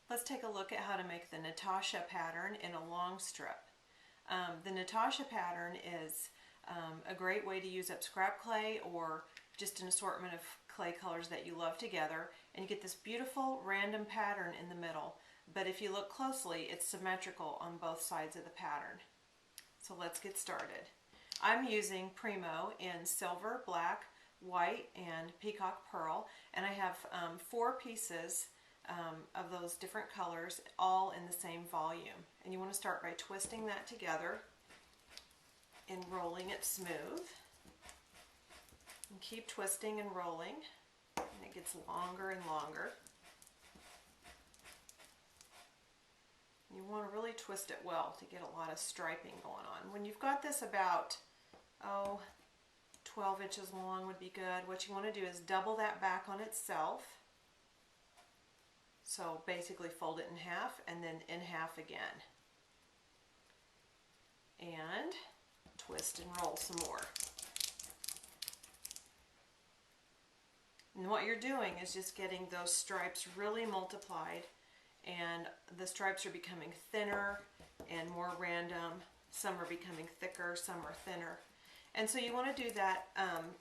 Let's take a look at how to make the Natasha pattern in a long strip. The Natasha pattern is a great way to use up scrap clay or just an assortment of clay colors that you love together, and you get this beautiful random pattern in the middle. But if you look closely, it's symmetrical on both sides of the pattern. So let's get started. I'm using Primo in silver, black, white, and peacock pearl, and I have 4 pieces of those different colors, all in the same volume. And you want to start by twisting that together and rolling it smooth. And keep twisting and rolling, and it gets longer and longer. You want to really twist it well to get a lot of striping going on. When you've got this about 12 inches long would be good. What you want to do is double that back on itself. So basically fold it in half and then in half again. And twist and roll some more. And what you're doing is just getting those stripes really multiplied, and the stripes are becoming thinner and more random. Some are becoming thicker, some are thinner. And so you want to do that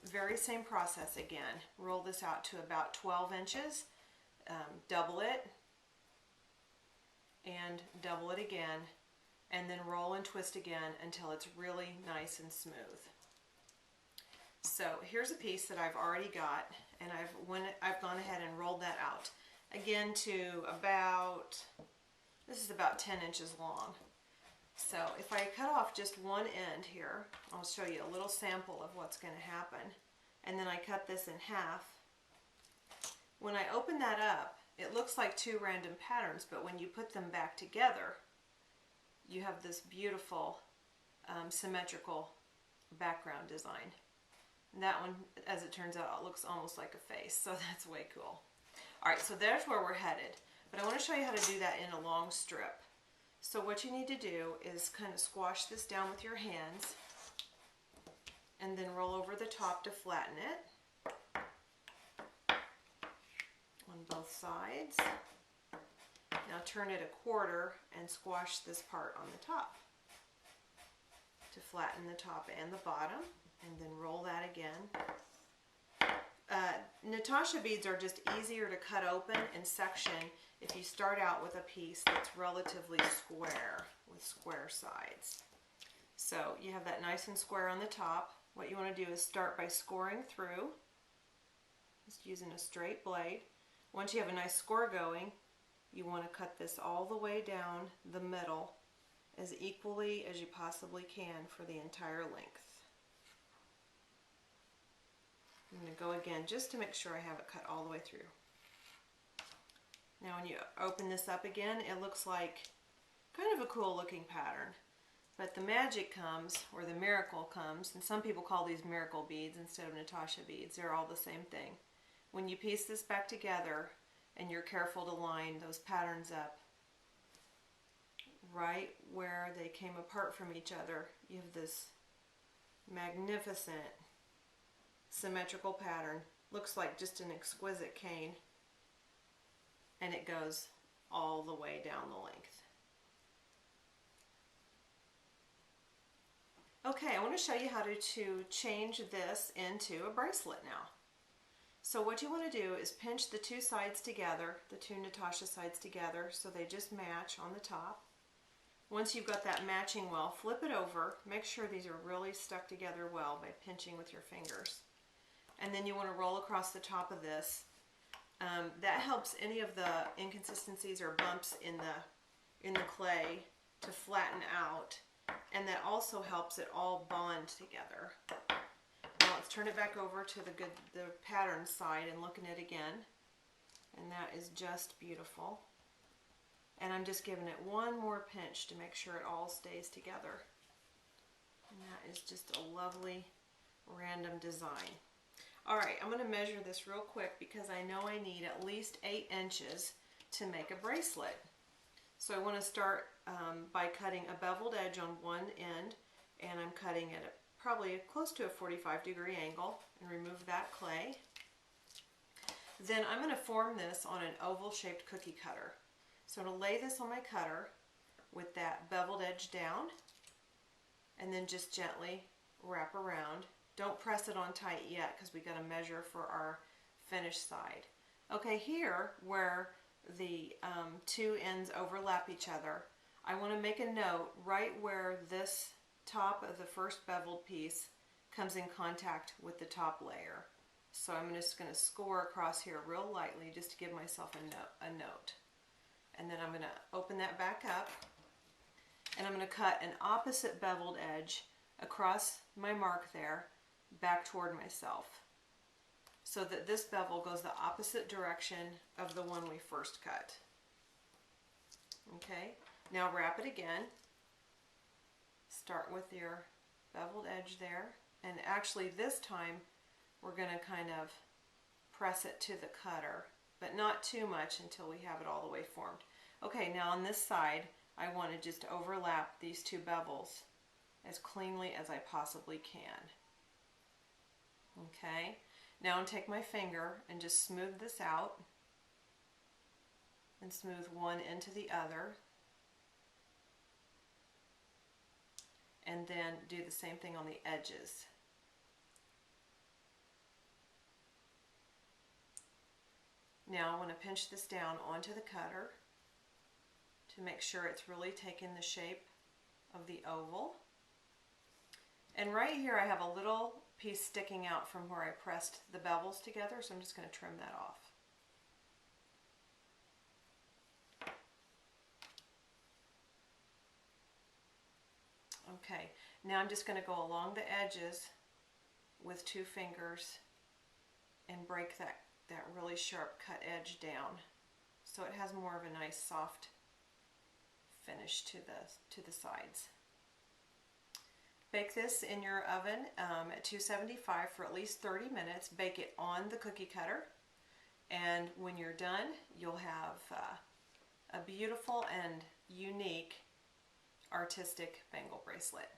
very same process again. Roll this out to about 12 inches, double it, and double it again, and then roll and twist again until it's really nice and smooth. So here's a piece that I've already got, and I've gone ahead and rolled that out again to about, this is about 10 inches long. So if I cut off just one end here, I'll show you a little sample of what's going to happen, and then I cut this in half. When I open that up, it looks like 2 random patterns, but when you put them back together, you have this beautiful symmetrical background design. And that one, as it turns out, it looks almost like a face, so that's way cool. Alright, so there's where we're headed, but I want to show you how to do that in a long strip. So what you need to do is kind of squash this down with your hands and then roll over the top to flatten it on both sides. Now turn it a quarter and squash this part on the top to flatten the top and the bottom, and then roll that again. Natasha beads are just easier to cut open and section if you start out with a piece that's relatively square with square sides. So you have that nice and square on the top. What you want to do is start by scoring through, just using a straight blade. Once you have a nice score going, you want to cut this all the way down the middle as equally as you possibly can for the entire length. I'm going to go again just to make sure I have it cut all the way through. Now when you open this up again, it looks like kind of a cool looking pattern. But the magic comes, or the miracle comes, and some people call these miracle beads instead of Natasha beads. They're all the same thing. When you piece this back together and you're careful to line those patterns up right where they came apart from each other, you have this magnificent symmetrical pattern. Looks like just an exquisite cane, and it goes all the way down the length. Okay, I want to show you how to change this into a bracelet now. So what you want to do is pinch the 2 sides together, the 2 Natasha sides together, so they just match on the top. Once you've got that matching well, flip it over. Make sure these are really stuck together well by pinching with your fingers. And then you want to roll across the top of this. That helps any of the inconsistencies or bumps in the clay to flatten out, and that also helps it all bond together. Now let's turn it back over to the pattern side and look at it again, and that is just beautiful. And I'm just giving it one more pinch to make sure it all stays together. And that is just a lovely random design. Alright, I'm going to measure this real quick because I know I need at least 8 inches to make a bracelet. So I want to start by cutting a beveled edge on one end, and I'm cutting it at probably close to a 45-degree angle, and remove that clay. Then I'm going to form this on an oval-shaped cookie cutter. So I'm going to lay this on my cutter with that beveled edge down, and then just gently wrap around. Don't press it on tight yet because we got to measure for our finished side. Okay, here where the two ends overlap each other, I want to make a note right where this top of the first beveled piece comes in contact with the top layer. So I'm just going to score across here real lightly just to give myself a note. And then I'm going to open that back up, and I'm going to cut an opposite beveled edge across my mark there back toward myself, so that this bevel goes the opposite direction of the one we first cut. Okay, now wrap it again. Start with your beveled edge there, and actually this time we're going to kind of press it to the cutter, but not too much until we have it all the way formed. Okay, now on this side I want to just overlap these two bevels as cleanly as I possibly can. Okay, now I'll take my finger and just smooth this out and smooth one into the other, and then do the same thing on the edges. Now I want to pinch this down onto the cutter to make sure it's really taking the shape of the oval. And right here I have a little piece sticking out from where I pressed the bevels together, so I'm just going to trim that off. Okay, now I'm just going to go along the edges with two fingers and break that really sharp cut edge down so it has more of a nice soft finish to the sides. Bake this in your oven at 275 for at least 30 minutes. Bake it on the cookie cutter, and when you're done you'll have a beautiful and unique artistic bangle bracelet.